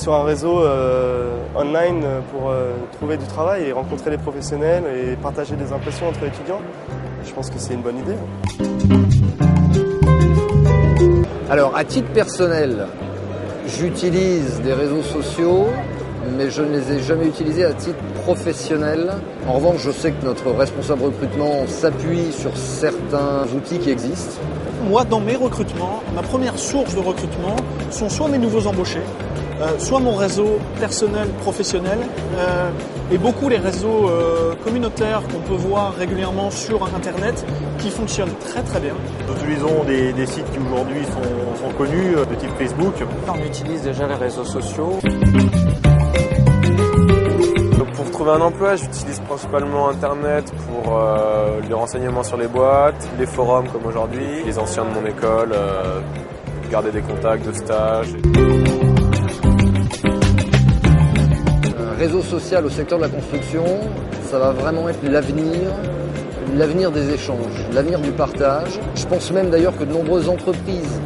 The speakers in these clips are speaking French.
sur un réseau online pour trouver du travail et rencontrer les professionnels et partager des impressions entre étudiants. Je pense que c'est une bonne idée. Alors, à titre personnel, j'utilise des réseaux sociaux, mais je ne les ai jamais utilisés à titre professionnel. En revanche, je sais que notre responsable recrutement s'appuie sur certains outils qui existent. Moi, dans mes recrutements, ma première source de recrutement sont soit mes nouveaux embauchés, soit mon réseau personnel, professionnel, et beaucoup les réseaux communautaires qu'on peut voir régulièrement sur Internet qui fonctionnent très très bien. Nous utilisons des sites qui aujourd'hui sont connus, de type Facebook. On utilise déjà les réseaux sociaux. Donc pour trouver un emploi, j'utilise principalement Internet pour les renseignements sur les boîtes, les forums comme aujourd'hui, les anciens de mon école, garder des contacts de stage. Réseau social au secteur de la construction, ça va vraiment être l'avenir des échanges, l'avenir du partage. Je pense même d'ailleurs que de nombreuses entreprises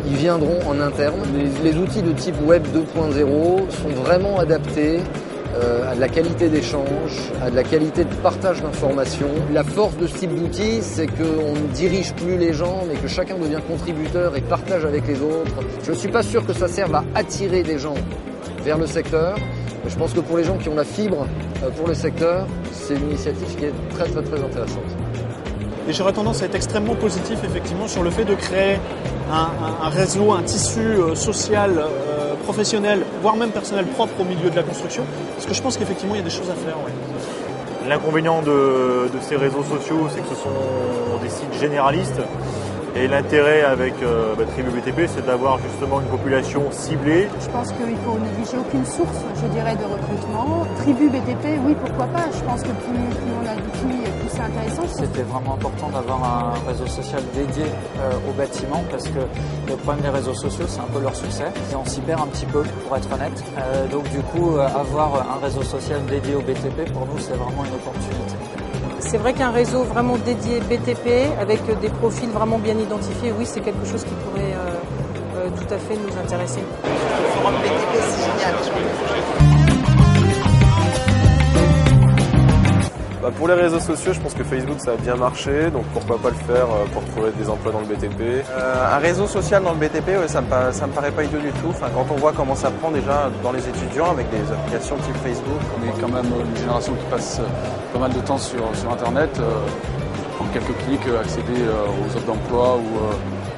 y viendront en interne. Les outils de type Web 2.0 sont vraiment adaptés à de la qualité d'échange, à de la qualité de partage d'informations. La force de ce type d'outils, c'est qu'on ne dirige plus les gens, mais que chacun devient contributeur et partage avec les autres. Je ne suis pas sûr que ça serve à attirer des gens vers le secteur. Je pense que pour les gens qui ont la fibre pour le secteur, c'est une initiative qui est très très très intéressante. Et j'aurais tendance à être extrêmement positif effectivement sur le fait de créer un réseau, un tissu social, professionnel, voire même personnel propre au milieu de la construction, parce que je pense qu'effectivement il y a des choses à faire. Ouais. L'inconvénient de ces réseaux sociaux, c'est que ce sont des sites généralistes. Et l'intérêt avec Tribu BTP, c'est d'avoir justement une population ciblée. Je pense qu'il faut négliger aucune source, je dirais, de recrutement. Tribu BTP, oui, pourquoi pas. Je pense que plus on a d'outils, plus c'est intéressant. C'était vraiment important d'avoir un réseau social dédié au bâtiment parce que le problème des réseaux sociaux, c'est un peu leur succès. Et on s'y perd un petit peu, pour être honnête. Donc du coup, avoir un réseau social dédié au BTP, pour nous, c'est vraiment une opportunité. C'est vrai qu'un réseau vraiment dédié BTP, avec des profils vraiment bien identifiés, oui, c'est quelque chose qui pourrait tout à fait nous intéresser. Le forum BTP, c'est génial. Pour les réseaux sociaux, je pense que Facebook ça a bien marché, donc pourquoi pas le faire pour trouver des emplois dans le BTP. Un réseau social dans le BTP, ouais, ça me paraît pas idiot du tout. Enfin, quand on voit comment ça prend déjà dans les étudiants avec des applications type Facebook. On est quand même une génération qui passe pas mal de temps sur Internet. En quelques clics, accéder aux offres d'emploi ou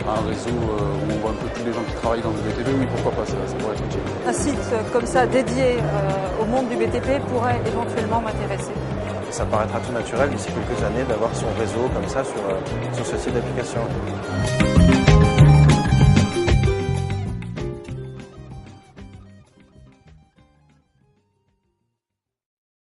à un réseau où on voit un peu tous les gens qui travaillent dans le BTP, oui, pourquoi pas, ça pourrait être utile. Un site comme ça dédié au monde du BTP pourrait éventuellement m'intéresser. Ça paraîtra tout naturel d'ici quelques années d'avoir son réseau comme ça sur ce site d'application.